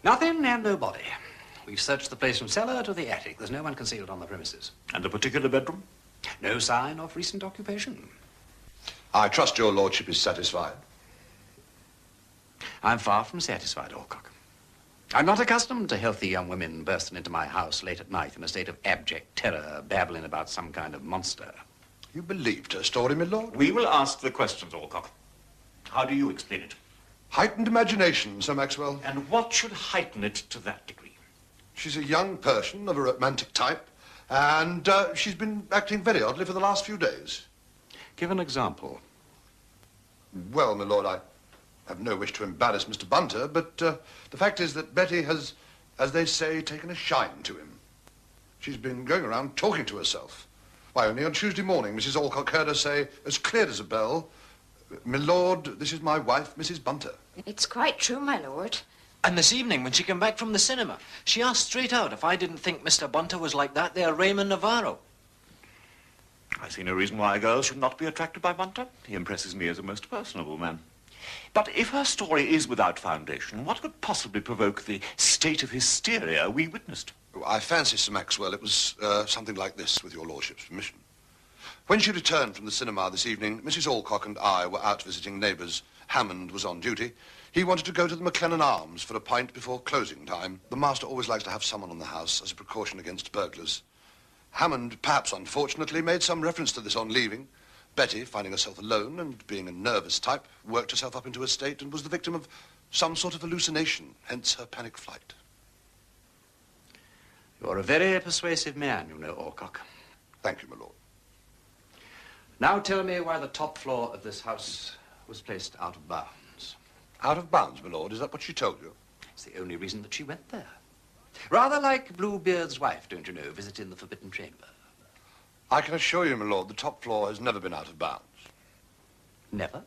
Nothing and nobody. We've searched the place from cellar to the attic. There's no one concealed on the premises. And the particular bedroom? No sign of recent occupation. I trust your lordship is satisfied. I'm far from satisfied, Alcock. I'm not accustomed to healthy young women bursting into my house late at night in a state of abject terror, babbling about some kind of monster. You believed her story, my lord? We will ask the questions, Alcock. How do you explain it? Heightened imagination, Sir Maxwell. And what should heighten it to that degree? She's a young Persian of a romantic type, and she's been acting very oddly for the last few days. Give an example. Well, my lord, I have no wish to embarrass Mr. Bunter, but the fact is that Betty has, as they say, taken a shine to him. She's been going around talking to herself. Why, only on Tuesday morning, Mrs. Alcock heard her say, as clear as a bell, "My lord, this is my wife, Mrs. Bunter." It's quite true, my lord. And this evening, when she came back from the cinema, she asked straight out if I didn't think Mr. Bunter was like that there Raymond Navarro. I see no reason why a girl should not be attracted by Bunter. He impresses me as a most personable man. But if her story is without foundation, what could possibly provoke the state of hysteria we witnessed? I fancy, Sir Maxwell, it was something like this, with your lordship's permission. When she returned from the cinema this evening, Mrs. Alcock and I were out visiting neighbours. Hammond was on duty. He wanted to go to the McLennan Arms for a pint before closing time. The master always likes to have someone on the house as a precaution against burglars. Hammond, perhaps unfortunately, made some reference to this on leaving. Betty, finding herself alone and being a nervous type, worked herself up into a state and was the victim of some sort of hallucination, hence her panic flight. You're a very persuasive man, you know, Alcock. Thank you, my lord. Now tell me why the top floor of this house was placed out of bounds. Out of bounds, my lord? Is that what she told you? It's the only reason that she went there. Rather like Bluebeard's wife, don't you know, visiting the Forbidden Chamber. I can assure you, my lord, the top floor has never been out of bounds. Never?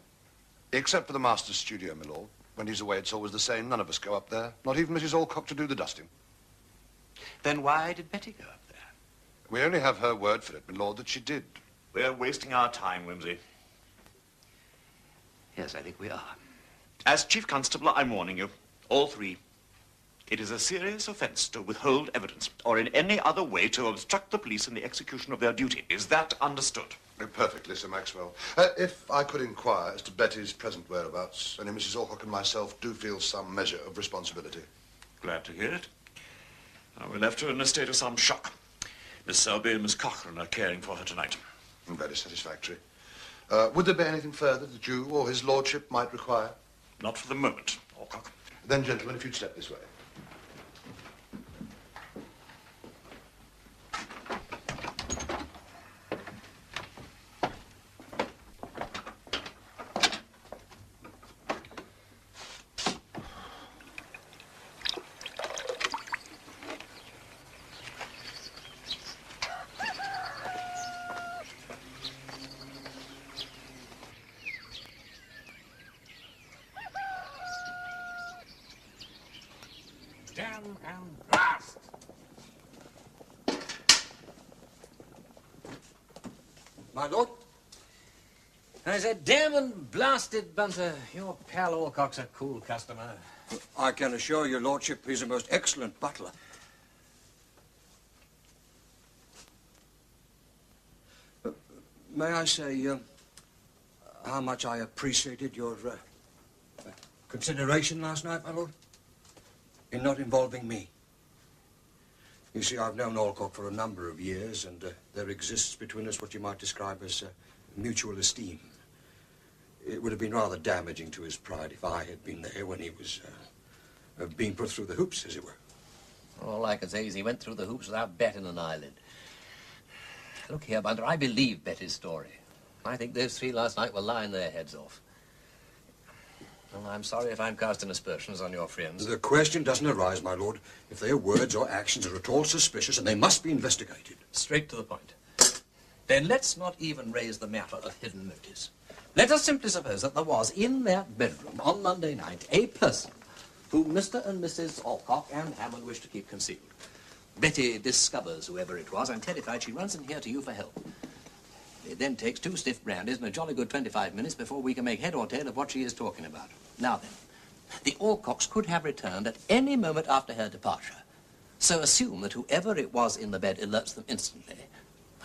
Except for the master's studio, my lord. When he's away, it's always the same. None of us go up there. Not even Mrs. Alcock to do the dusting. Then why did Betty go up there? We only have her word for it, my lord, that she did. We're wasting our time, Wimsey. Yes, I think we are. As Chief Constable, I'm warning you, all three. It is a serious offence to withhold evidence or in any other way to obstruct the police in the execution of their duty. Is that understood? Perfectly, Sir Maxwell. If I could inquire as to Betty's present whereabouts, only Mrs. Alcock and myself do feel some measure of responsibility. Glad to hear it. We left her in a state of some shock. Miss Selby and Miss Cochrane are caring for her tonight. Very satisfactory. Would there be anything further that you or his lordship might require? Not for the moment, Alcock. Then, gentlemen, if you'd step this way. Damn and blast! My lord? I said, damn and blasted, Bunter. Your pal Alcock's a cool customer. I can assure your lordship he's a most excellent butler. May I say how much I appreciated your consideration last night, my lord? In not involving me. You see, I've known Alcock for a number of years, and there exists between us what you might describe as mutual esteem. It would have been rather damaging to his pride if I had been there when he was being put through the hoops, as it were. All I can say is he went through the hoops without batting an eyelid. Look here, Bunter, I believe Betty's story. I think those three last night were lying their heads off. Well, I'm sorry if I'm casting aspersions on your friends. The question doesn't arise, my lord, if their words or actions are at all suspicious, and they must be investigated. Straight to the point. Then let's not even raise the matter of hidden motives. Let us simply suppose that there was in that bedroom on Monday night a person whom Mr. and Mrs. Alcock and Hammond wish to keep concealed. Betty discovers whoever it was, and terrified, she runs in here to you for help. It then takes 2 stiff brandies and a jolly good 25 minutes before we can make head or tail of what she is talking about. Now then, The Alcocks could have returned at any moment after her departure. So assume that whoever it was in the bed alerts them instantly.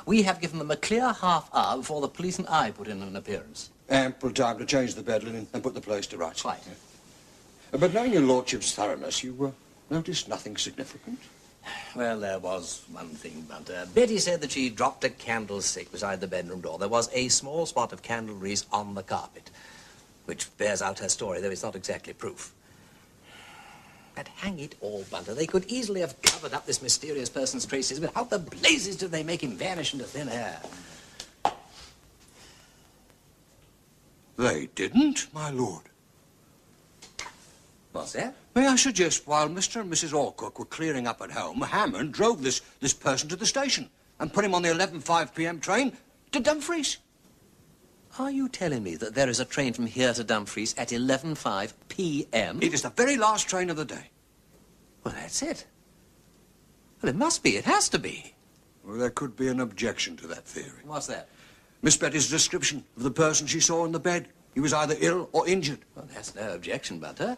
We have given them a clear half hour before the police and I put in an appearance. Ample time to change the bed linen and put the place to rights. Quite. But knowing your lordship's thoroughness, you noticed nothing significant? Well, there was one thing, Bunter. Betty said that she dropped a candlestick beside the bedroom door. There was a small spot of candle grease on the carpet, which bears out her story, though it's not exactly proof. But hang it all, Bunter, they could easily have covered up this mysterious person's traces, but how the blazes did they make him vanish into thin air? They didn't, my lord. What's that? May I suggest, while Mr. and Mrs. Alcock were clearing up at home, Hammond drove this person to the station and put him on the 11:05 p.m. train to Dumfries. Are you telling me that there is a train from here to Dumfries at 11:05 p.m.? It is the very last train of the day. Well, that's it. Well, it must be. It has to be. Well, there could be an objection to that theory. What's that? Miss Betty's description of the person she saw in the bed. He was either ill or injured. Well, that's no objection, Bunter.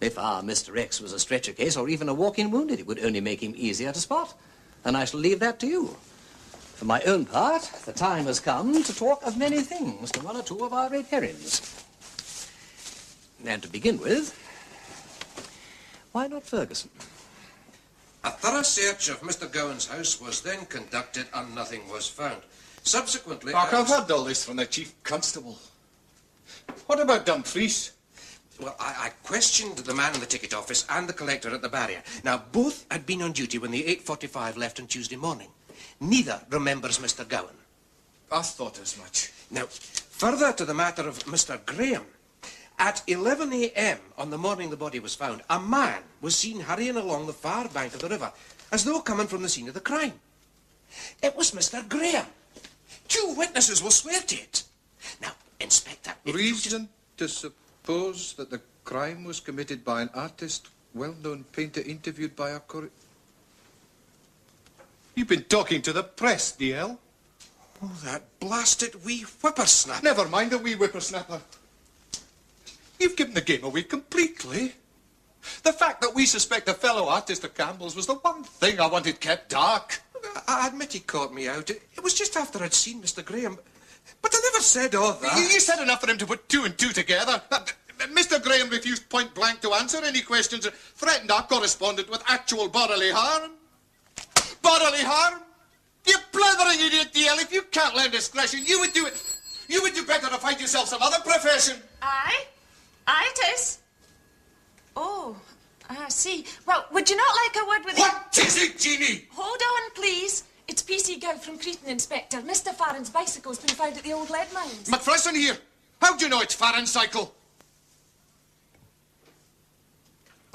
If our Mr. X was a stretcher case or even a walk-in wounded, it would only make him easier to spot. And I shall leave that to you. For my own part, the time has come to talk of many things to one or two of our red herrings. And to begin with, why not Ferguson? A thorough search of Mr. Gowan's house was then conducted and nothing was found. Subsequently... I've heard all this from the Chief Constable. What about Dumfries? Well, I questioned the man in the ticket office and the collector at the barrier. Now, both had been on duty when the 8:45 left on Tuesday morning. Neither remembers Mr. Gowan. I thought as much. Now, further to the matter of Mr. Graham, at 11 a.m. on the morning the body was found, a man was seen hurrying along the far bank of the river, as though coming from the scene of the crime. It was Mr. Graham. 2 witnesses will swear to it. Now, Inspector... Reason to suppose that the crime was committed by an artist, well-known painter interviewed by our You've been talking to the press, DL. Oh, that blasted wee whippersnapper. Never mind the wee whippersnapper. You've given the game away completely. The fact that we suspect a fellow artist of Campbell's was the one thing I wanted kept dark. I admit he caught me out. It was just after I'd seen Mr. Graham. But I never said all that. You said enough for him to put 2 and 2 together. Mr. Graham refused point blank to answer any questions and threatened our correspondent with actual bodily harm. Bodily harm? You blithering idiot, DL. If you can't learn discretion, you would do it. You would do better to find yourself some other profession. Aye? Aye, it is. Oh, I see. Well, would you not like a word with... What is it, Jeannie? Hold on, please. It's PC Gow from Cretan, Inspector. Mr. Farron's bicycle's been found at the old lead mines. McPherson here. How do you know it's Farron's cycle?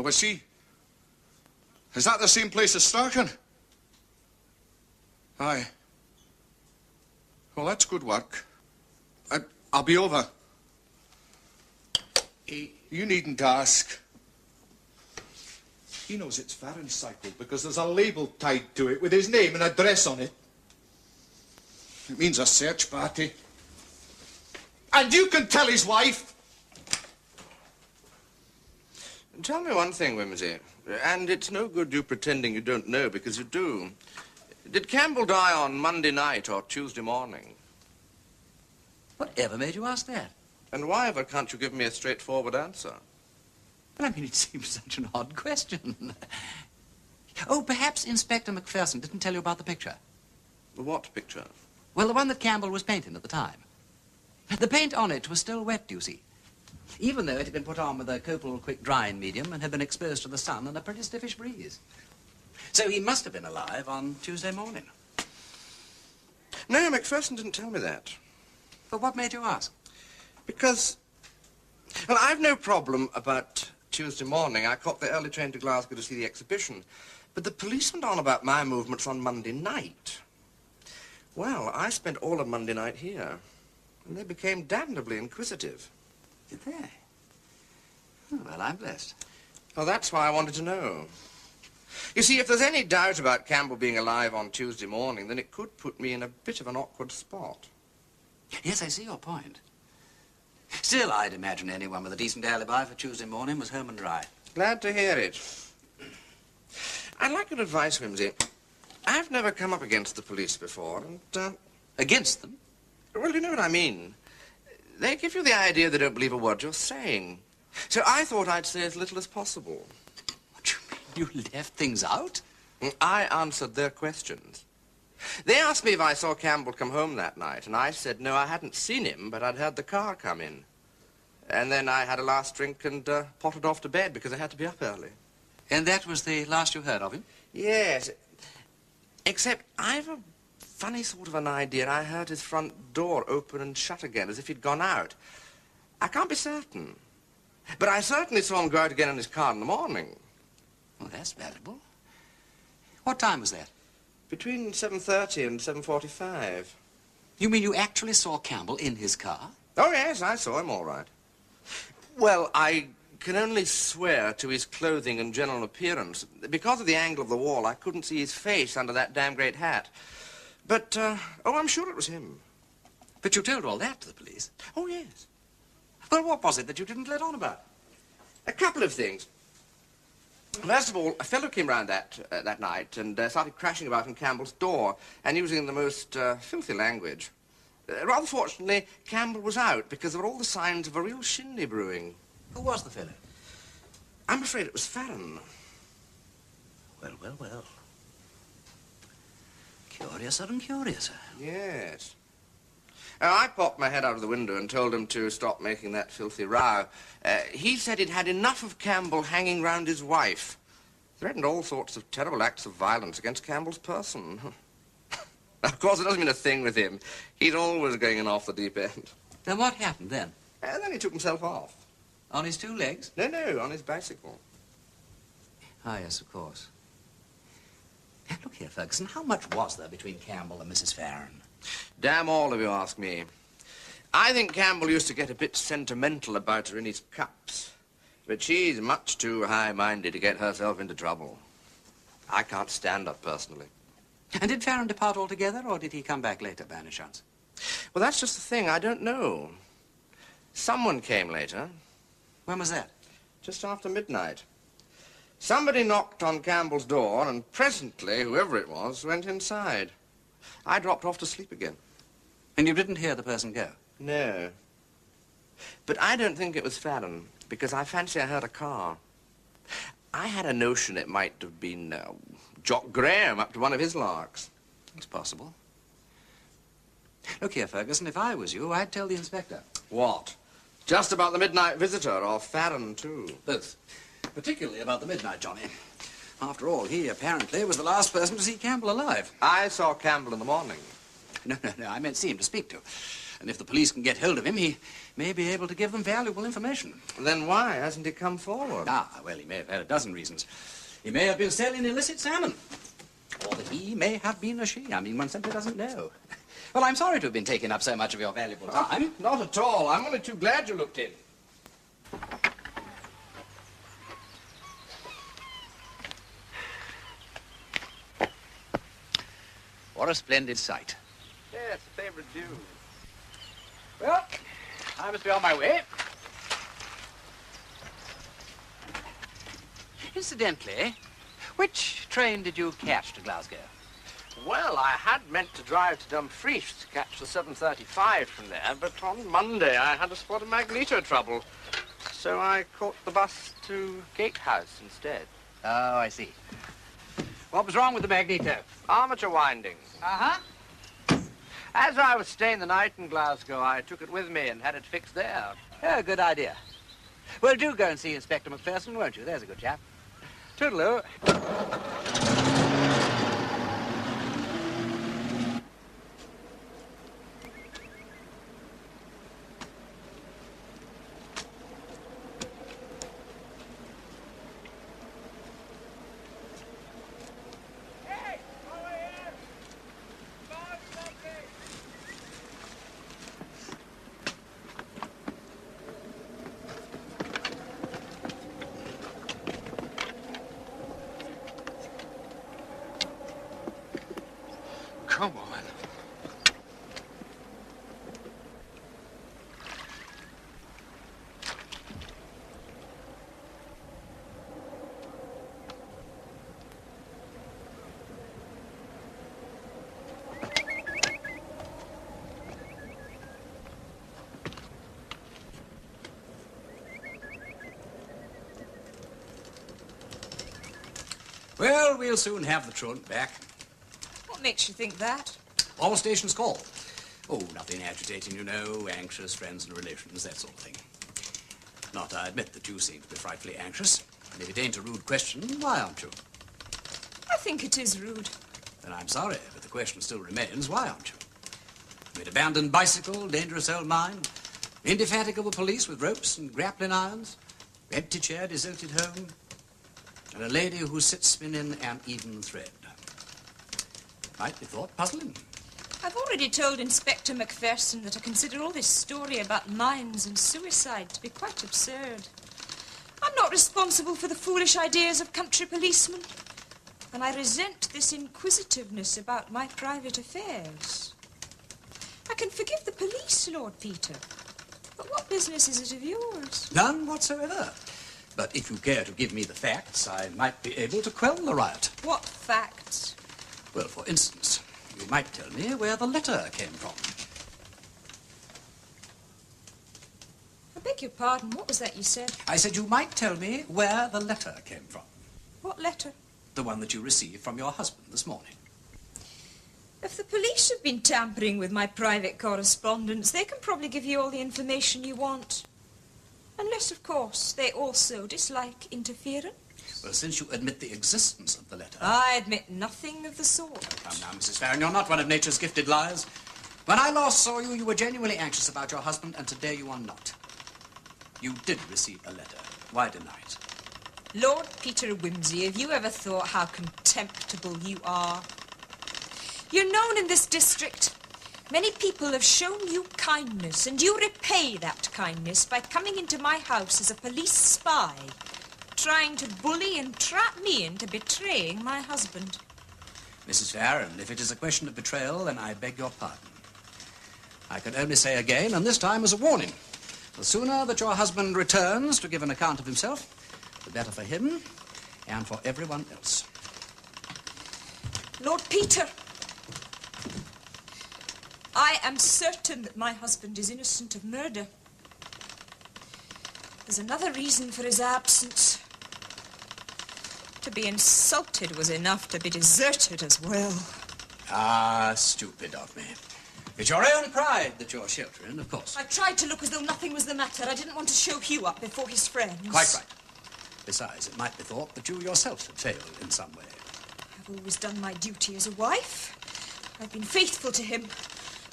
Oh, I see. Is that the same place as Strachan? Aye. Well, that's good work. I'll be over. You needn't ask. He knows it's Farron's cycle because there's a label tied to it with his name and address on it. It means a search party. And you can tell his wife. Tell me one thing, Wimsey, and it's no good you pretending you don't know, because you do. Did Campbell die on Monday night or Tuesday morning? Whatever made you ask that? And why ever can't you give me a straightforward answer? Well, I mean, it seems such an odd question. Oh, perhaps Inspector McPherson didn't tell you about the picture. What picture? Well, the one that Campbell was painting at the time. The paint on it was still wet, you see, even though it had been put on with a copal quick drying medium and had been exposed to the sun and a pretty stiffish breeze. So he must have been alive on Tuesday morning. No, McPherson didn't tell me that. But what made you ask? Because, well, I've no problem about Tuesday morning. I caught the early train to Glasgow to see the exhibition. But the police went on about my movements on Monday night. Well, I spent all of Monday night here, and they became damnably inquisitive. Did they? Oh, well, I'm blessed. Well, that's why I wanted to know. You see, if there's any doubt about Campbell being alive on Tuesday morning, then it could put me in a bit of an awkward spot. Yes, I see your point. Still, I'd imagine anyone with a decent alibi for Tuesday morning was home and dry. Glad to hear it. I'd like your advice, Wimsey. I've never come up against the police before, and, Against them? well, you know what I mean. They give you the idea they don't believe a word you're saying. So I thought I'd say as little as possible. What do you mean? You left things out? I answered their questions. They asked me if I saw Campbell come home that night, and I said no, I hadn't seen him, but I'd heard the car come in. And then I had a last drink and potted off to bed because I had to be up early. And that was the last you heard of him? Yes, except I've a funny sort of an idea. I heard his front door open and shut again, as if he'd gone out. I can't be certain. But I certainly saw him go out again in his car in the morning. Well, that's valuable. What time was that? Between 7:30 and 7:45. You mean you actually saw Campbell in his car? Oh, yes, I saw him all right. Well, I can only swear to his clothing and general appearance. Because of the angle of the wall, I couldn't see his face under that damn great hat. But, oh, I'm sure it was him. But you told all that to the police? Oh, yes. Well, what was it that you didn't let on about? A couple of things. First of all, a fellow came round that night and started crashing about in Campbell's door and using the most filthy language. Rather fortunately, Campbell was out because there were all the signs of a real shindy brewing. Who was the fellow? I'm afraid it was Farron. Well, well, well. Curiouser and curiouser. Yes. I popped my head out of the window and told him to stop making that filthy row. He said he'd had enough of Campbell hanging round his wife. Threatened all sorts of terrible acts of violence against Campbell's person. Of course, it doesn't mean a thing with him. He's always going in off the deep end. Then what happened then? And then he took himself off. On his two legs? No, on his bicycle. Ah, yes, of course. Look here, Ferguson, how much was there between Campbell and Mrs. Farron? Damn all of you ask me. I think Campbell used to get a bit sentimental about her in his cups. But she's much too high-minded to get herself into trouble. I can't stand her personally. And did Farron depart altogether, or did he come back later, by any chance? Well, that's just the thing. I don't know. Someone came later. When was that? Just after midnight. Somebody knocked on Campbell's door, and presently, whoever it was, went inside. I dropped off to sleep again. And you didn't hear the person go? No. But I don't think it was Farron, because I fancy I heard a car. I had a notion it might have been Jock Graham up to one of his larks. It's possible. Look here, Ferguson, if I was you, I'd tell the inspector. What? Just about the midnight visitor, or Farron, too? Both. Particularly about the midnight Johnny. After all, he apparently was the last person to see Campbell alive. I saw Campbell in the morning. No, I meant see him to speak to. And if the police can get hold of him, he may be able to give them valuable information. Then why hasn't he come forward? Ah, well, he may have had a dozen reasons. He may have been selling illicit salmon. Or that he may have been a she. I mean, one simply doesn't know. Well, I'm sorry to have been taking up so much of your valuable time. Not at all. I'm only too glad you looked in. What a splendid sight. Yes, favorite view. Well, I must be on my way. Incidentally, which train did you catch to Glasgow? Well, I had meant to drive to Dumfries to catch the 7:35 from there, but on Monday I had a spot of magneto trouble. So I caught the bus to Gatehouse instead. Oh, I see. What was wrong with the magneto? Armature winding. Uh-huh. As I was staying the night in Glasgow, I took it with me and had it fixed there. Oh, good idea. Well, do go and see Inspector McPherson, won't you? There's a good chap. Toodaloo. Well, we'll soon have the truant back. What makes you think that? All stations call. Oh, nothing agitating, you know. Anxious friends and relations, that sort of thing. Not, I admit, that you seem to be frightfully anxious. And if it ain't a rude question, why aren't you? I think it is rude. Then I'm sorry, but the question still remains, why aren't you? With abandoned bicycle, dangerous old mine, indefatigable police with ropes and grappling irons, empty chair, deserted home, and a lady who sits spinning an even thread. Might be thought puzzling. I've already told Inspector Macpherson that I consider all this story about mines and suicide to be quite absurd. I'm not responsible for the foolish ideas of country policemen, and I resent this inquisitiveness about my private affairs. I can forgive the police, Lord Peter, but what business is it of yours? None whatsoever. But if you care to give me the facts, I might be able to quell the riot. What facts? Well, for instance, you might tell me where the letter came from. I beg your pardon, what was that you said? I said you might tell me where the letter came from. What letter? The one that you received from your husband this morning. If the police have been tampering with my private correspondence, they can probably give you all the information you want. Unless, of course, they also dislike interference. Well, since you admit the existence of the letter... I admit nothing of the sort. Come now, Mrs. Farron, you're not one of nature's gifted liars. When I last saw you, you were genuinely anxious about your husband, and today you are not. You did receive a letter. Why deny it? Lord Peter Wimsey, have you ever thought how contemptible you are? You're known in this district. Many people have shown you kindness, and you repay that kindness by coming into my house as a police spy, trying to bully and trap me into betraying my husband. Mrs. Farron, if it is a question of betrayal, then I beg your pardon. I can only say again, and this time as a warning, the sooner that your husband returns to give an account of himself, the better for him and for everyone else. Lord Peter, I am certain that my husband is innocent of murder. There's another reason for his absence. To be insulted was enough to be deserted as well. Ah, stupid of me. It's your own pride that you're sheltering, of course. I tried to look as though nothing was the matter. I didn't want to show Hugh up before his friends. Quite right. Besides, it might be thought that you yourself had failed in some way. I've always done my duty as a wife. I've been faithful to him.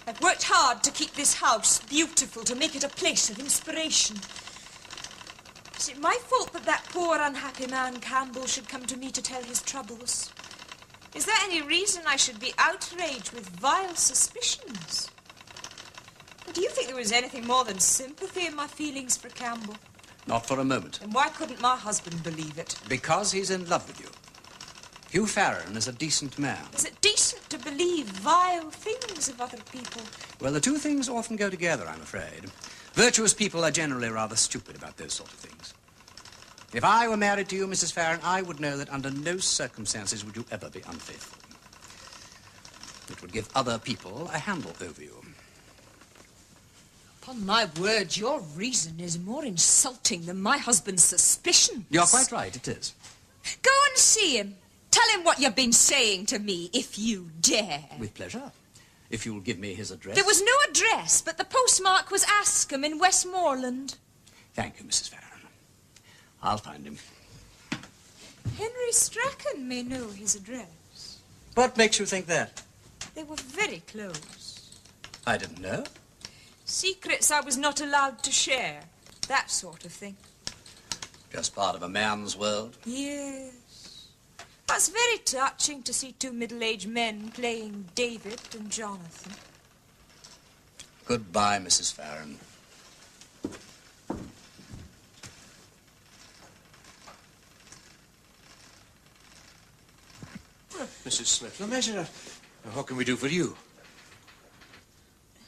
I've worked hard to keep this house beautiful, to make it a place of inspiration. Is it my fault that that poor, unhappy man, Campbell, should come to me to tell his troubles? Is there any reason I should be outraged with vile suspicions? Or do you think there was anything more than sympathy in my feelings for Campbell? Not for a moment. And why couldn't my husband believe it? Because he's in love with you. Hugh Farron is a decent man. Is it decent to believe vile things of other people? Well, the two things often go together, I'm afraid. Virtuous people are generally rather stupid about those sort of things. If I were married to you, Mrs. Farron, I would know that under no circumstances would you ever be unfaithful. It would give other people a handle over you. Upon my word, your reason is more insulting than my husband's suspicions. You're quite right, it is. Go and see him. Tell him what you've been saying to me, if you dare. With pleasure. If you'll give me his address. There was no address, but the postmark was Askham in Westmoreland. Thank you, Mrs. Farron. I'll find him. Henry Strachan may know his address. What makes you think that? They were very close. I didn't know. Secrets I was not allowed to share. That sort of thing. Just part of a man's world. Yes. That's very touching to see two middle-aged men playing David and Jonathan. Goodbye, Mrs. Farron. Well, Mrs. Smith, the measure. What can we do for you?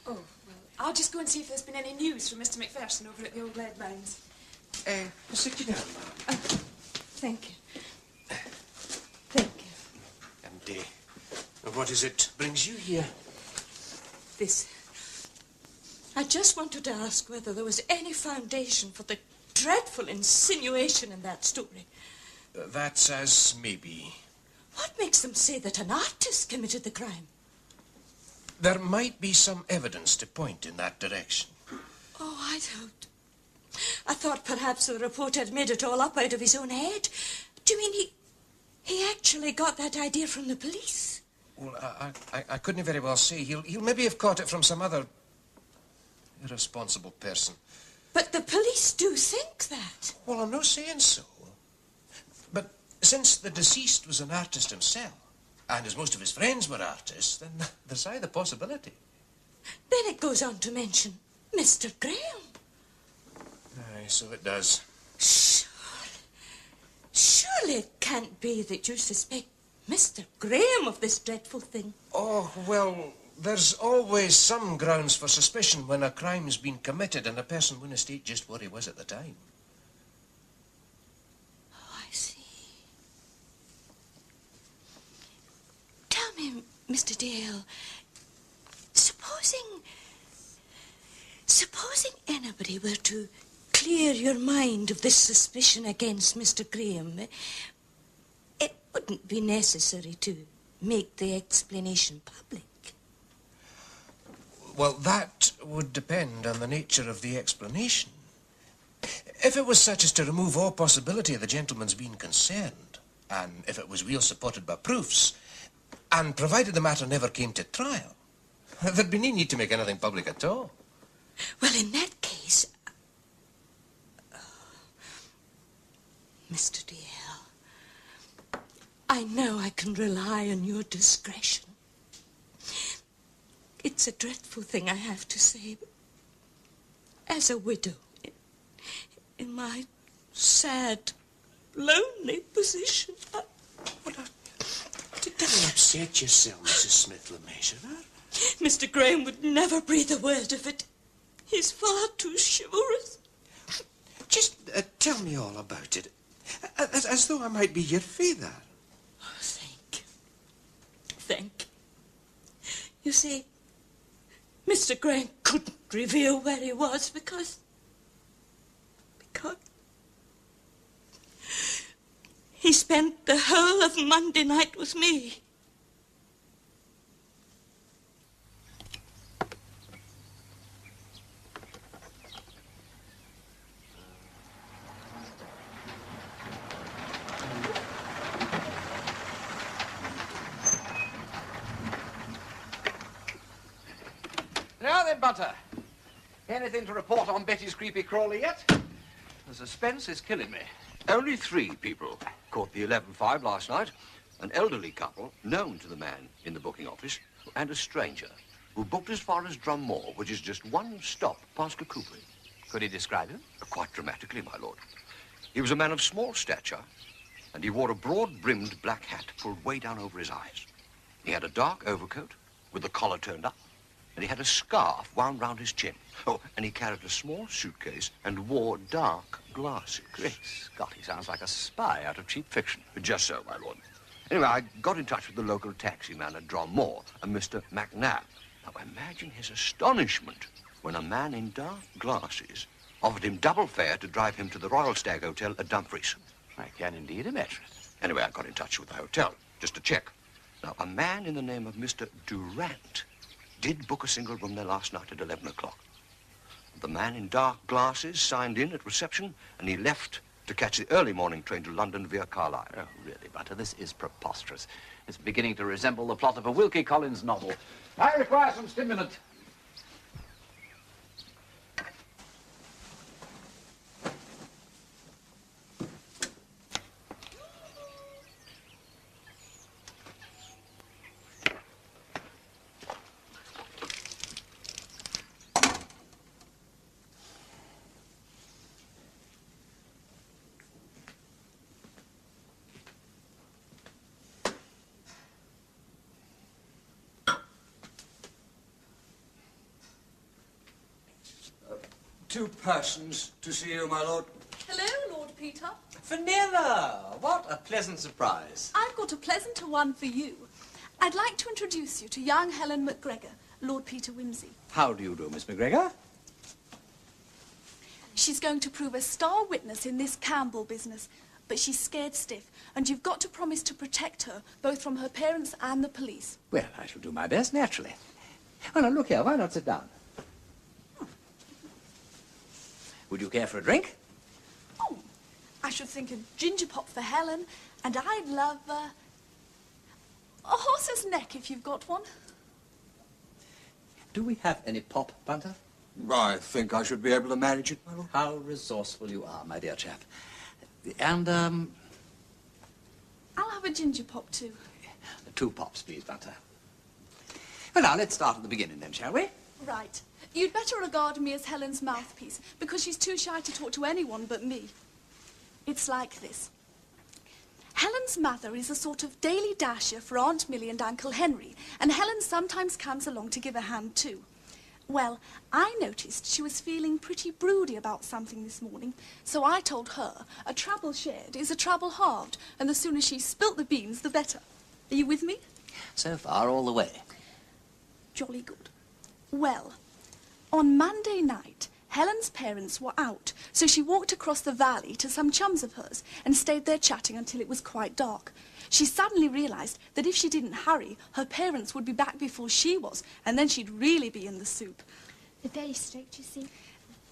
Oh, well, I'll just go and see if there's been any news from Mr. Macpherson over at the old lead mines. Sit you down, ma'am. Thank you. Thank you. And what is it brings you here? This. I just wanted to ask whether there was any foundation for the dreadful insinuation in that story. That's as may be. What makes them say that an artist committed the crime? There might be some evidence to point in that direction. Oh, I don't. I thought perhaps the reporter had made it all up out of his own head. Do you mean he actually got that idea from the police? Well, I couldn't very well say. He'll maybe have caught it from some other irresponsible person. But the police do think that. Well, I'm not saying so. But since the deceased was an artist himself, and as most of his friends were artists, then there's either possibility. Then it goes on to mention Mr. Graham. Aye, so it does. Surely it can't be that you suspect Mr. Graham of this dreadful thing. Oh, well, there's always some grounds for suspicion when a crime's been committed and a person wouldn't state just what he was at the time. Oh, I see. Tell me, Mr. Dale, supposing anybody were to clear your mind of this suspicion against Mr. Graham, it wouldn't be necessary to make the explanation public. Well, that would depend on the nature of the explanation. If it was such as to remove all possibility of the gentleman's being concerned, and if it was real supported by proofs, and provided the matter never came to trial, there'd be no need to make anything public at all. Well, in that case, Mr. Dale, I know I can rely on your discretion. It's a dreadful thing I have to say, but as a widow, in my sad, lonely position, Don't upset yourself, Mrs. Smith LeMessurier. Mr. Graham would never breathe a word of it. He's far too chivalrous. Just tell me all about it, as though I might be your father. Oh, thank you. Thank you. You see, Mr. Graham couldn't reveal where he was because he spent the whole of Monday night with me. Now then, Butter. Anything to report on Betty's creepy crawler yet? The suspense is killing me. Only 3 people caught the 11.5 last night. An elderly couple, known to the man in the booking office, and a stranger, who booked as far as Drummore, which is just 1 stop past Coopering. Could he describe him? Quite dramatically, my lord. He was a man of small stature, and he wore a broad-brimmed black hat pulled way down over his eyes. He had a dark overcoat with the collar turned up, and he had a scarf wound round his chin. Oh, and he carried a small suitcase and wore dark glasses. Great Scott, he sounds like a spy out of cheap fiction. Just so, my lord. Anyway, I got in touch with the local taxi man at Drummore, a Mr. McNabb. Now, imagine his astonishment when a man in dark glasses offered him double fare to drive him to the Royal Stag Hotel at Dumfries. I can indeed imagine it. Anyway, I got in touch with the hotel, just to check. Now, a man in the name of Mr. Durant did book a single room there last night at 11 o'clock. The man in dark glasses signed in at reception, and he left to catch the early morning train to London via Carlisle. Oh, really, Butter, this is preposterous. It's beginning to resemble the plot of a Wilkie Collins novel. I require some stimulant. Two persons to see you, my lord. Hello, Lord Peter. Vanilla! What a pleasant surprise. I've got a pleasanter one for you. I'd like to introduce you to young Helen MacGregor, Lord Peter Wimsey. How do you do, Miss MacGregor? She's going to prove a star witness in this Campbell business. but she's scared stiff, and you've got to promise to protect her, both from her parents and the police. Well, I shall do my best, naturally. Well, now, look here, why not sit down? Would you care for a drink? Oh, I should think a ginger pop for Helen, and I'd love a horse's neck if you've got one. Do we have any pop, Bunter? I think I should be able to manage it, my lord. How resourceful you are, my dear chap. And, I'll have a ginger pop too. 2 pops, please, Bunter. Well, now, let's start at the beginning then, shall we? Right. You'd better regard me as Helen's mouthpiece, because she's too shy to talk to anyone but me. It's like this. Helen's mother is a sort of daily dasher for Aunt Millie and Uncle Henry, and Helen sometimes comes along to give a hand too. Well, I noticed she was feeling pretty broody about something this morning, so I told her a trouble shared is a trouble halved, and the sooner she spilt the beans, the better. Are you with me? So far, all the way. Jolly good. Well, on Monday night, Helen's parents were out, so she walked across the valley to some chums of hers and stayed there chatting until it was quite dark. She suddenly realised that if she didn't hurry, her parents would be back before she was, and then she'd really be in the soup. They're very strict, you see.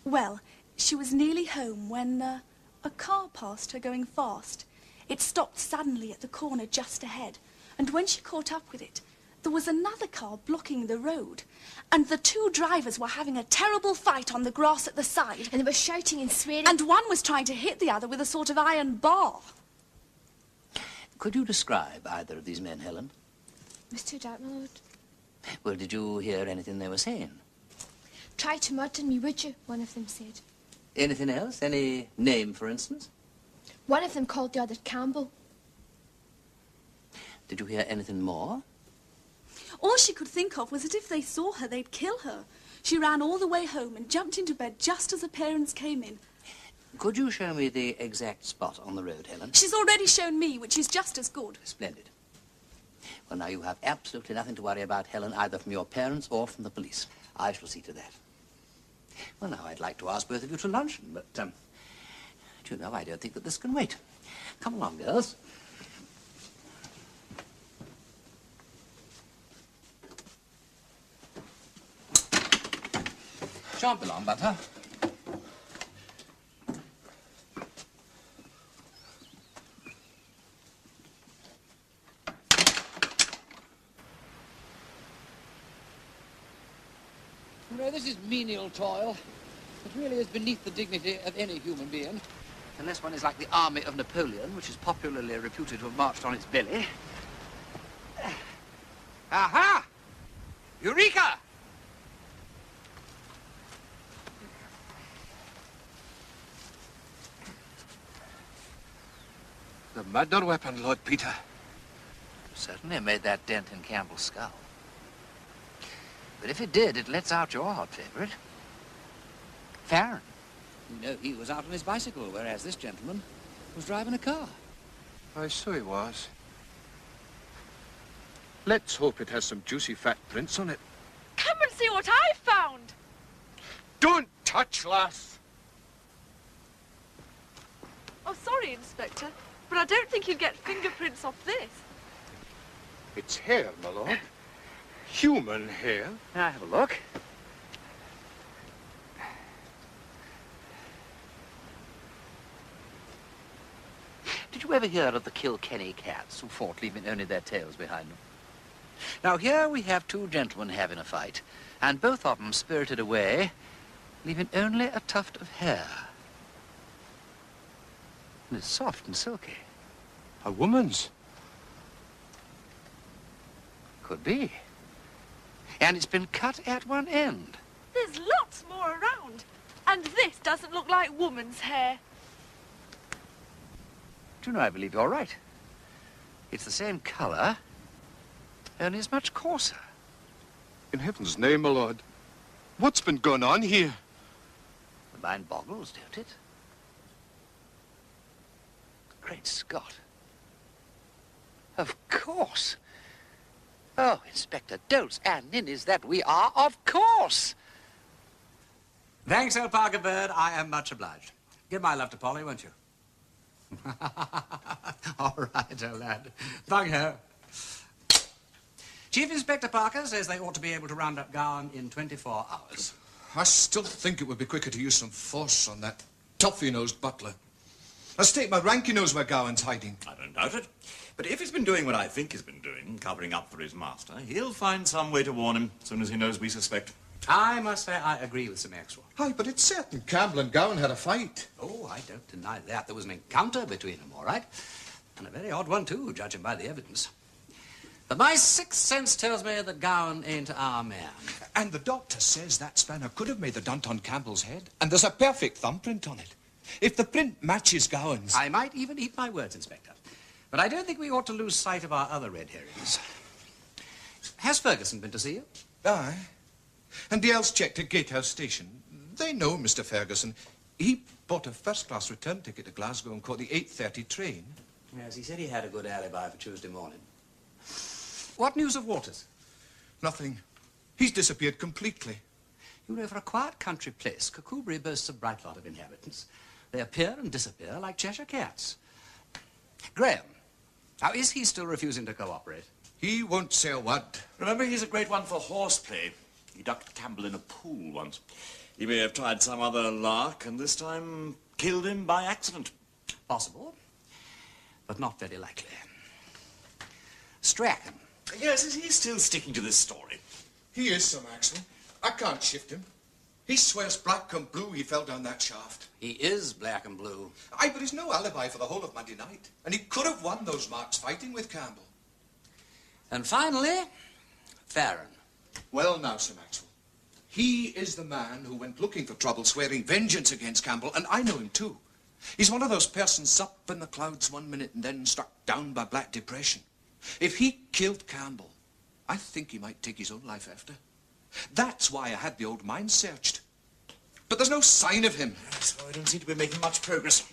Well, she was nearly home when a car passed her going fast. It stopped suddenly at the corner just ahead, and when she caught up with it, there was another car blocking the road, and the 2 drivers were having a terrible fight on the grass at the side. And they were shouting and swearing. And one was trying to hit the other with a sort of iron bar. Could you describe either of these men, Helen? Mr. Dark, my lord. Well, did you hear anything they were saying? Try to murder me, would you? One of them said. Anything else? Any name, for instance? One of them called the other Campbell. Did you hear anything more? All she could think of was that if they saw her, they'd kill her. She ran all the way home and jumped into bed just as her parents came in. Could you show me the exact spot on the road, Helen? She's already shown me, which is just as good. Splendid. Well, now, you have absolutely nothing to worry about, Helen, either from your parents or from the police. I shall see to that. Well, now, I'd like to ask both of you to luncheon, but, do you know, I don't think that this can wait. Come along, girls. Shan't be long, Butter. You know, this is menial toil. It really is beneath the dignity of any human being. Unless one is like the army of Napoleon, which is popularly reputed to have marched on its belly. Aha! Eureka! The murder weapon, Lord Peter. Certainly made that dent in Campbell's skull. But if it did, it lets out your hot favourite. Farron. You know, he was out on his bicycle, whereas this gentleman was driving a car. I so he was. Let's hope it has some juicy fat prints on it. Come and see what I found. Don't touch, lass. Oh, sorry, Inspector, but I don't think you'd get fingerprints off this. It's hair, my lord. Human hair. Now, have a look. Did you ever hear of the Kilkenny cats who fought, leaving only their tails behind them? Now, here we have 2 gentlemen having a fight, and both of them spirited away, leaving only a tuft of hair. And it's soft and silky. A woman's. Could be. And it's been cut at one end. There's lots more around. And this doesn't look like woman's hair. Do you know, I believe you're right. It's the same colour, only it's much coarser. In heaven's name, my lord, what's been going on here? The mind boggles, don't it? Great Scott. Of course. Oh, Inspector, dolts and ninnies that we are, of course. Thanks, old Parker Bird. I am much obliged. Give my love to Polly, won't you? All right, old lad. Bung-ho. Chief Inspector Parker says they ought to be able to round up Gowan in 24 hours. I still think it would be quicker to use some force on that toffee-nosed butler. I stake my rank he knows where Gowan's hiding. I don't doubt it. But if he's been doing what I think he's been doing, covering up for his master, he'll find some way to warn him as soon as he knows we suspect. I must say I agree with Sir Maxwell. Aye, but it's certain Campbell and Gowan had a fight. Oh, I don't deny that. There was an encounter between them, all right. And a very odd one, too, judging by the evidence. But my sixth sense tells me that Gowan ain't our man. And the doctor says that spanner could have made the dent on Campbell's head. And there's a perfect thumbprint on it. If the print matches Gowan's... I might even eat my words, Inspector. But I don't think we ought to lose sight of our other red herrings. Has Ferguson been to see you? Aye. And the else checked at Gatehouse Station. They know Mr. Ferguson. He bought a first-class return ticket to Glasgow and caught the 8:30 train. Yes, he said he had a good alibi for Tuesday morning. What news of Waters? Nothing. He's disappeared completely. You know, for a quiet country place, Kirkcudbright boasts a bright lot of inhabitants. They appear and disappear like Cheshire cats. Graham, how is he still refusing to cooperate? He won't say a word. Remember, he's a great one for horseplay. He ducked Campbell in a pool once. He may have tried some other lark, and this time killed him by accident. Possible, but not very likely. Strachan. Yes, is he still sticking to this story? He is, Sir Maxwell. I can't shift him. He swears black and blue he fell down that shaft. He is black and blue. Aye, but he's no alibi for the whole of Monday night. And he could have won those marks fighting with Campbell. And finally, Farron. Well now, Sir Maxwell. He is the man who went looking for trouble, swearing vengeance against Campbell, and I know him too. He's one of those persons up in the clouds one minute and then struck down by black depression. If he killed Campbell, I think he might take his own life after. That's why I had the old mine searched. But there's no sign of him. So I don't seem to be making much progress.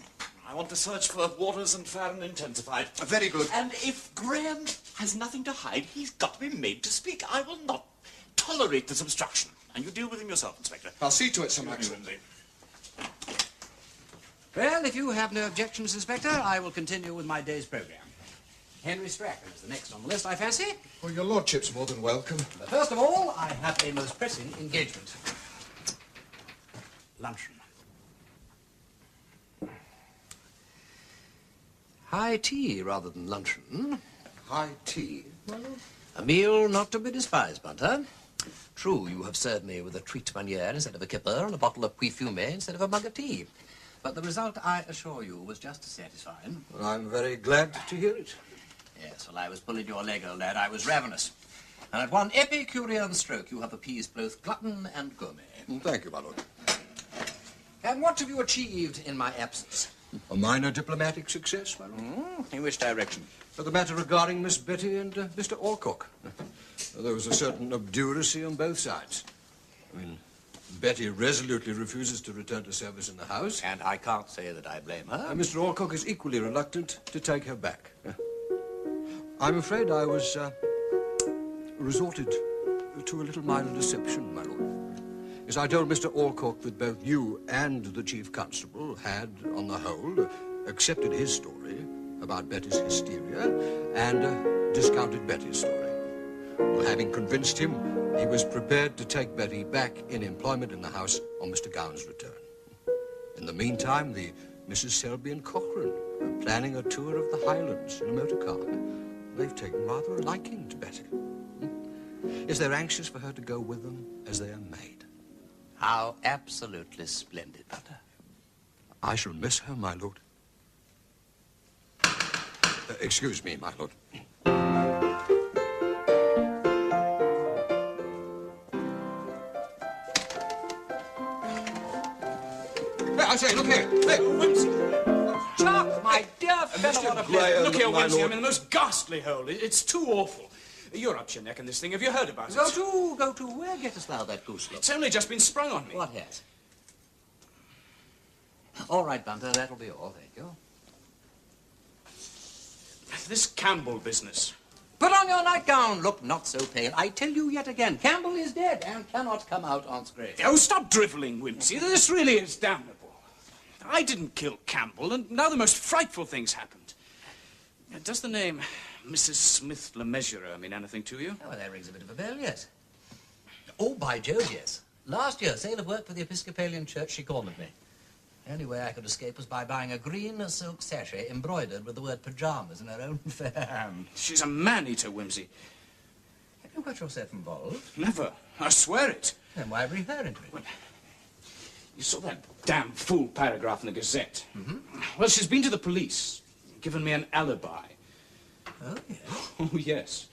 I want the search for Waters and Farron intensified. Very good. And if Graham has nothing to hide, he's got to be made to speak. I will not tolerate this obstruction. And you deal with him yourself, Inspector. I'll see to it, Sir Maxwell. Well, if you have no objections, Inspector, I will continue with my day's program. Henry Strachan is the next on the list, I fancy. Well, your lordship's more than welcome. But first of all, I have a most pressing engagement. Luncheon. High tea rather than luncheon. High tea? A meal not to be despised, Bunter. True, you have served me with a truite manière instead of a kipper and a bottle of puy fumé instead of a mug of tea. But the result, I assure you, was just as satisfying. Well, I'm very glad to hear it. Yes, well, I was pulling your leg, old lad. I was ravenous. And at one Epicurean stroke, you have appeased both glutton and gourmet. Thank you, my lord. And what have you achieved in my absence? A minor diplomatic success, my lord. In which direction? For the matter regarding Miss Betty and Mr. Alcock. There was a certain obduracy on both sides. I mean, Betty resolutely refuses to return to service in the house. And I can't say that I blame her. Mr. Alcock is equally reluctant to take her back. I'm afraid I was resorted to a little minor deception, my lord. As I told Mr. Alcock that both you and the chief constable had, on the whole, accepted his story about Betty's hysteria and discounted Betty's story. Well, having convinced him, he was prepared to take Betty back in employment in the house on Mr. Gowan's return. In the meantime, the Mrs. Selby and Cochrane are planning a tour of the Highlands in a motor car. They've taken rather a liking to Betty. Yes, they're anxious for her to go with them as they are made. How absolutely splendid, Butter. I shall miss her, my lord. Excuse me, my lord. Hey, I say, look here. Hey, Wimsey. Chuck, my dear fellow. Look here, Wimsey, I'm in the most ghastly hole. It's too awful. You're up to your neck in this thing. Have you heard about it? Go to. Where gettest thou that goose look? It's only just been sprung on me. What has? All right, Bunter, that'll be all, thank you. This Campbell business. Put on your nightgown. Look not so pale. I tell you yet again, Campbell is dead and cannot come out on screen. Oh, stop drivelling, Wimsey. This really is damnable. I didn't kill Campbell, and now the most frightful things happened. Does the name Mrs. Smith Le Measurer mean anything to you? Oh, well, that rings a bit of a bell, yes. Oh, by Jove, yes. Last year, sale of work for the Episcopalian Church, she cornered me. The only way I could escape was by buying a green silk sachet embroidered with the word pyjamas in her own fair hand. She's a man-eater, Wimsey. Have you got yourself involved? Never. I swear it. Then why bring her into it? Well, you saw that damn fool paragraph in the Gazette. Mm-hmm. Well, she's been to the police, given me an alibi. Oh, yes? Oh, yes.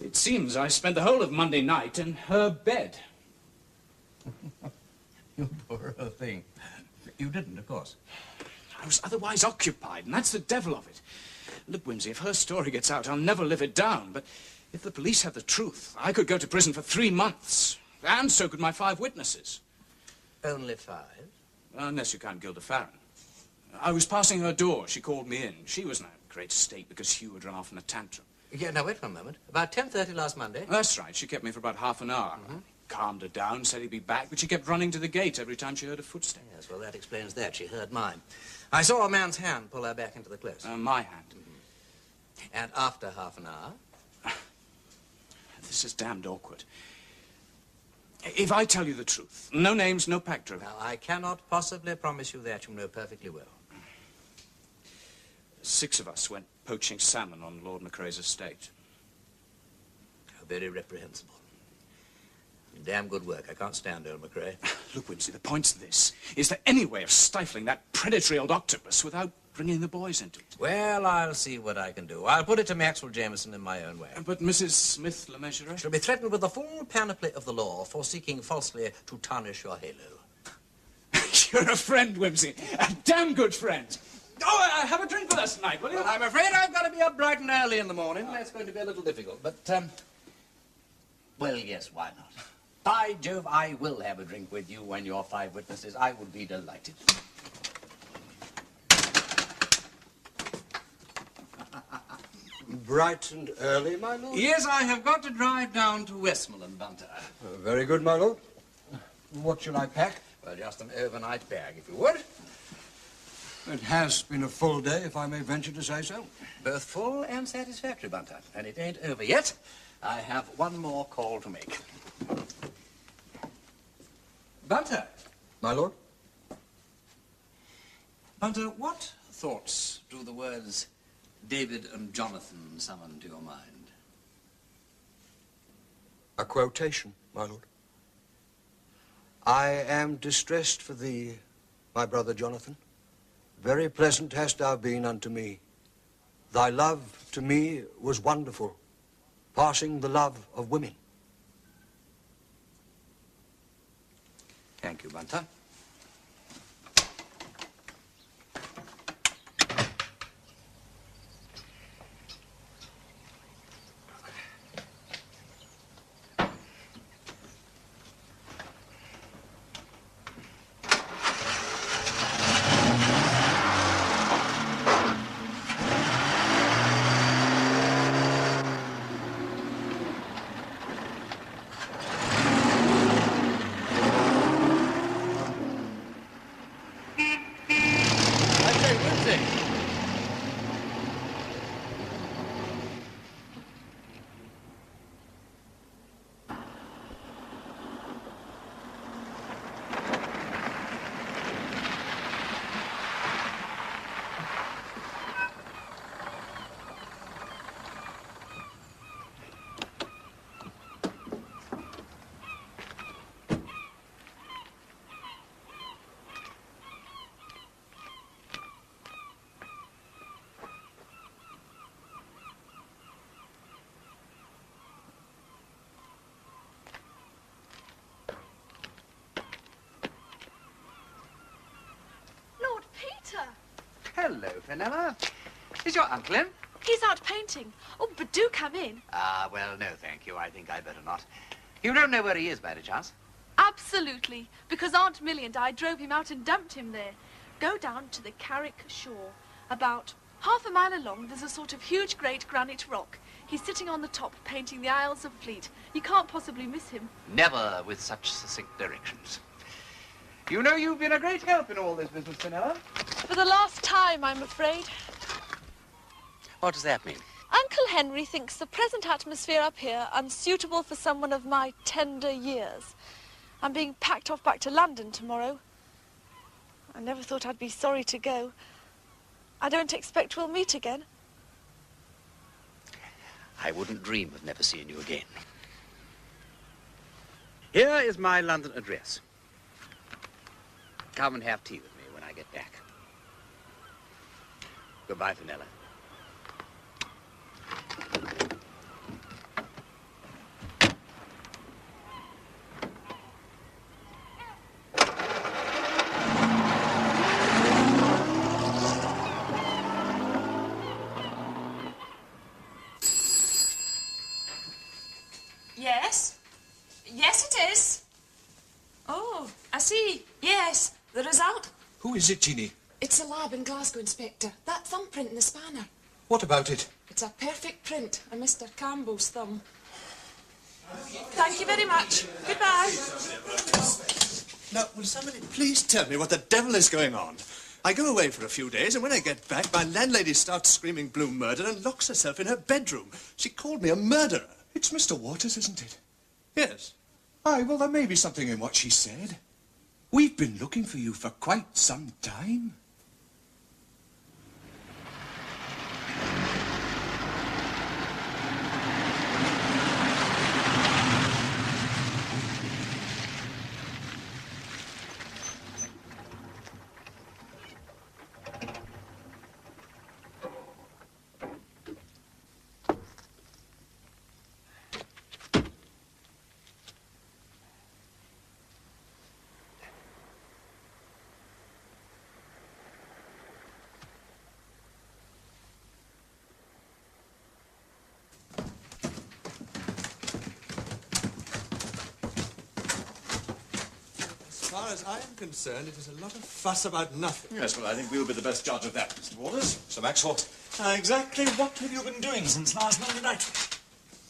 It seems I spent the whole of Monday night in her bed. You poor old thing. You didn't, of course. I was otherwise occupied, and that's the devil of it. Look, Wimsey, if her story gets out, I'll never live it down. But if the police have the truth, I could go to prison for 3 months. And so could my 5 witnesses. Only 5? Unless you count Gilda Farron. I was passing her door. She called me in. She was in a great state because Hugh had run off in a tantrum. Yeah, now, wait for a moment. About 10:30 last Monday? That's right. She kept me for about half an hour. Mm-hmm. Calmed her down, said he'd be back, but she kept running to the gate every time she heard a footstep. Yes, well, that explains that. She heard mine. I saw a man's hand pull her back into the close. My hand. Mm-hmm. And after half an hour? This is damned awkward. If I tell you the truth, no names, no pack driven. Now, I cannot possibly promise you that. You know perfectly well. 6 of us went poaching salmon on Lord McRae's estate. How very reprehensible. Damn good work. I can't stand old McRae. Look, Wimsey, the point's this. Is there any way of stifling that predatory old octopus without bringing the boys into it? Well, I'll see what I can do. I'll put it to Maxwell Jameson in my own way. But Mrs. Smith Le Measurer? She'll be threatened with the full panoply of the law for seeking falsely to tarnish your halo. You're a friend, Wimsey. A damn good friend. Oh, have a drink with us tonight, will you? Well, I'm afraid I've got to be up bright and early in the morning. That's going to be a little difficult. But, well, yes, why not? By Jove, I will have a drink with you and your 5 witnesses. I would be delighted. Bright and early, my lord? Yes, I have got to drive down to Westmoreland, Bunter. Very good, my lord. What shall I pack? Well, just an overnight bag, if you would. It has been a full day, if I may venture to say so. Both full and satisfactory, Bunter. And it ain't over yet. I have one more call to make. Bunter. My lord? Bunter, what thoughts do the words David and Jonathan summon to your mind? A quotation, my lord. I am distressed for thee, my brother Jonathan. Very pleasant hast thou been unto me. Thy love to me was wonderful, passing the love of women. Thank you, Bunter. Hello, Fenella. Is your uncle in? He's out painting. Oh, but do come in. Well, no, thank you. I think I'd better not. You don't know where he is, by any chance? Absolutely, because Aunt Millie and I drove him out and dumped him there. Go down to the Carrick shore. About half a mile along, there's a sort of huge, great granite rock. He's sitting on the top, painting the Isles of Fleet. You can't possibly miss him. Never with such succinct directions. You know you've been a great help in all this business, Fenella. For the last time, I'm afraid. What does that mean? Uncle Henry thinks the present atmosphere up here unsuitable for someone of my tender years. I'm being packed off back to London tomorrow. I never thought I'd be sorry to go. I don't expect we'll meet again. I wouldn't dream of never seeing you again. Here is my London address. Come and have tea with me when I get back. Goodbye, Fenella. Yes? Yes, it is. Oh, I see. Yes, the result. Who is it, Jeannie? It's a lab in Glasgow, Inspector. That thumbprint in the spanner. What about it? It's a perfect print of Mr. Campbell's thumb. Thank you very much. Goodbye. Now, will somebody please tell me what the devil is going on? I go away for a few days, and when I get back, my landlady starts screaming blue murder and locks herself in her bedroom. She called me a murderer. It's Mr. Waters, isn't it? Yes. Aye, well, there may be something in what she said. We've been looking for you for quite some time. As far as I am concerned, it is a lot of fuss about nothing. Yes, well, I think we'll be the best judge of that, Mr. Waters. Sir Maxwell. Exactly what have you been doing since last Monday night?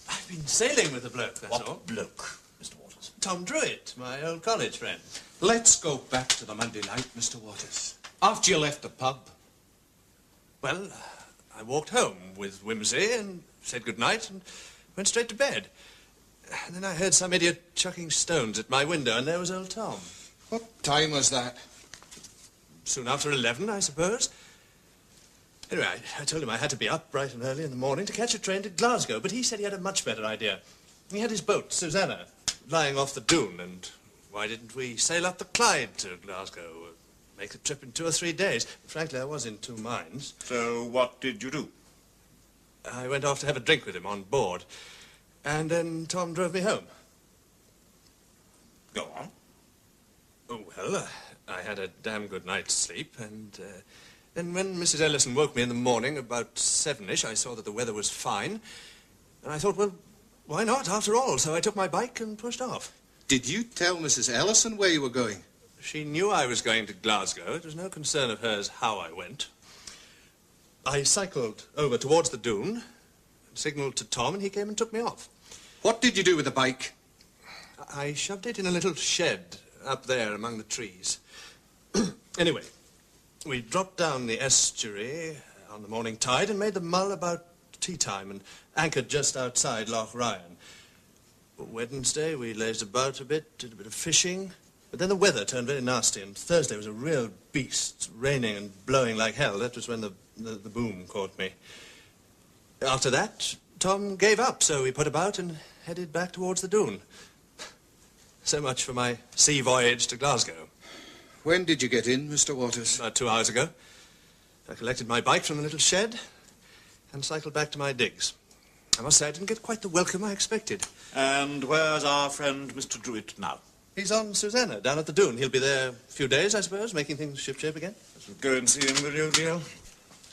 I've been sailing with a bloke, that's all. What bloke, Mr. Waters? Tom Druitt, my old college friend. Let's go back to the Monday night, Mr. Waters. After you left the pub. Well, I walked home with Wimsey and said good night and went straight to bed. And then I heard some idiot chucking stones at my window, and there was old Tom. What time was that? Soon after 11, I suppose. Anyway, I told him I had to be up bright and early in the morning to catch a train to Glasgow, but he said he had a much better idea. He had his boat, Susanna, lying off the dune, and why didn't we sail up the Clyde to Glasgow? Make the trip in 2 or 3 days. Frankly, I was in 2 minds. So what did you do? I went off to have a drink with him on board, and then Tom drove me home. Go on. Oh, well, I had a damn good night's sleep, and then when Mrs. Ellison woke me in the morning, about 7-ish, I saw that the weather was fine, and I thought, well, why not, after all? So I took my bike and pushed off. Did you tell Mrs. Ellison where you were going? She knew I was going to Glasgow. It was no concern of hers how I went. I cycled over towards the dune, signalled to Tom, and he came and took me off. What did you do with the bike? I shoved it in a little shed up there among the trees. Anyway, we dropped down the estuary on the morning tide and made the Mull about tea time and anchored just outside Loch Ryan. Wednesday, we lazed about a bit, did a bit of fishing, but then the weather turned very nasty, and Thursday was a real beast, raining and blowing like hell. That was when the boom caught me. After that, Tom gave up, so we put about and headed back towards the dune. So much for my sea voyage to Glasgow. When did you get in, Mr. Waters? About 2 hours ago. I collected my bike from the little shed and cycled back to my digs. I must say I didn't get quite the welcome I expected. And where's our friend Mr. Druitt now? He's on Susanna, down at the dune. He'll be there a few days, I suppose, making things shipshape again. Go and see him, will you, dear?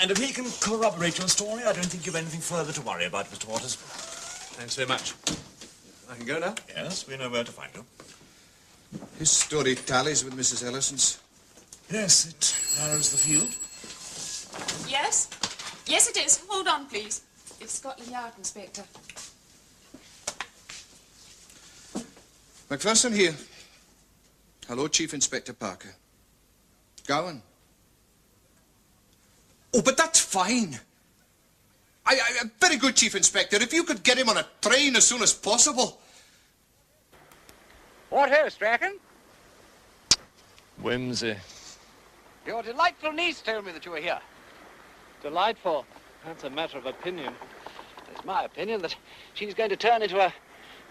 And if he can corroborate your story, I don't think you've anything further to worry about, Mr. Waters. Thanks very much. I can go now? Yes, we know where to find you. His story tallies with Mrs. Ellison's. Yes, it narrows the field. Yes? Yes, it is. Hold on, please. It's Scotland Yard, Inspector. Macpherson here. Hello, Chief Inspector Parker. Gowan. Oh, but that's fine. Very good, Chief Inspector. If you could get him on a train as soon as possible. What ho, Strachan? Wimsey. Your delightful niece told me that you were here. Delightful. That's a matter of opinion. It's my opinion that she's going to turn into a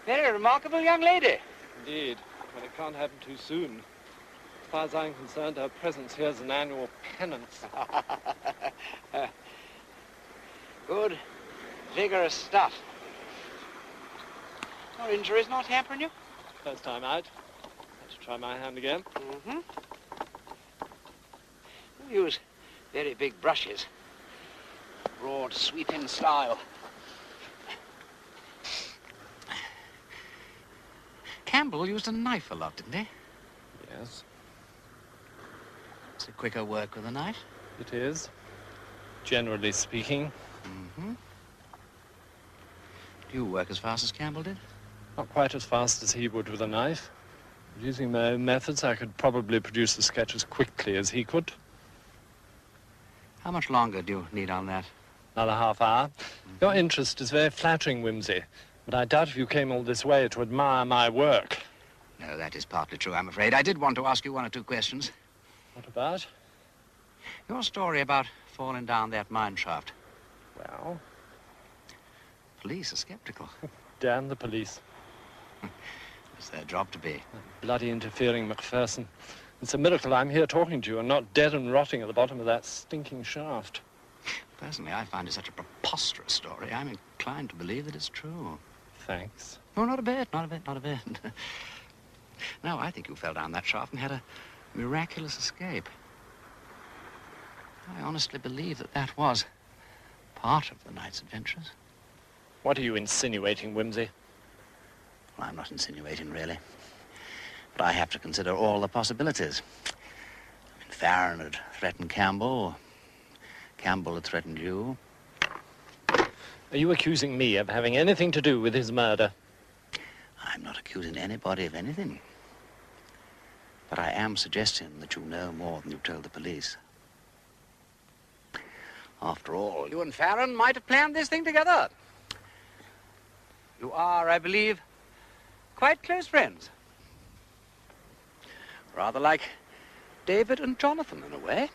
very remarkable young lady. Indeed, but it can't happen too soon. As far as I'm concerned, her presence here is an annual penance. Good, vigorous stuff. Your injury's not hampering you? First time out. Had to try my hand again. Mm-hmm. You use very big brushes. Broad, sweeping style. Campbell used a knife a lot, didn't he? Yes. It's a quicker work with a knife. It is, generally speaking. Mm-hmm. Do you work as fast as Campbell did? Not quite as fast as he would with a knife. But using my own methods, I could probably produce the sketch as quickly as he could. How much longer do you need on that? Another half hour. Your interest is very flattering, Wimsey, but I doubt if you came all this way to admire my work. No, that is partly true, I'm afraid. I did want to ask you one or two questions. What about? Your story about falling down that mine shaft. Well? Police are skeptical. Damn the police. It's their job to be. Bloody interfering Macpherson. It's a miracle I'm here talking to you and not dead and rotting at the bottom of that stinking shaft. Personally, I find it such a preposterous story. I'm inclined to believe that it's true. Thanks. Oh, not a bit, not a bit, not a bit. No, I think you fell down that shaft and had a miraculous escape. I honestly believe that that was part of the night's adventures. What are you insinuating, Wimsey? Well, I'm not insinuating, really. But I have to consider all the possibilities. I mean, Farron had threatened Campbell. Campbell had threatened you. Are you accusing me of having anything to do with his murder? I'm not accusing anybody of anything. But I am suggesting that you know more than you've told the police. After all, you and Farron might have planned this thing together. You are, I believe, quite close friends. Rather like David and Jonathan, in a way.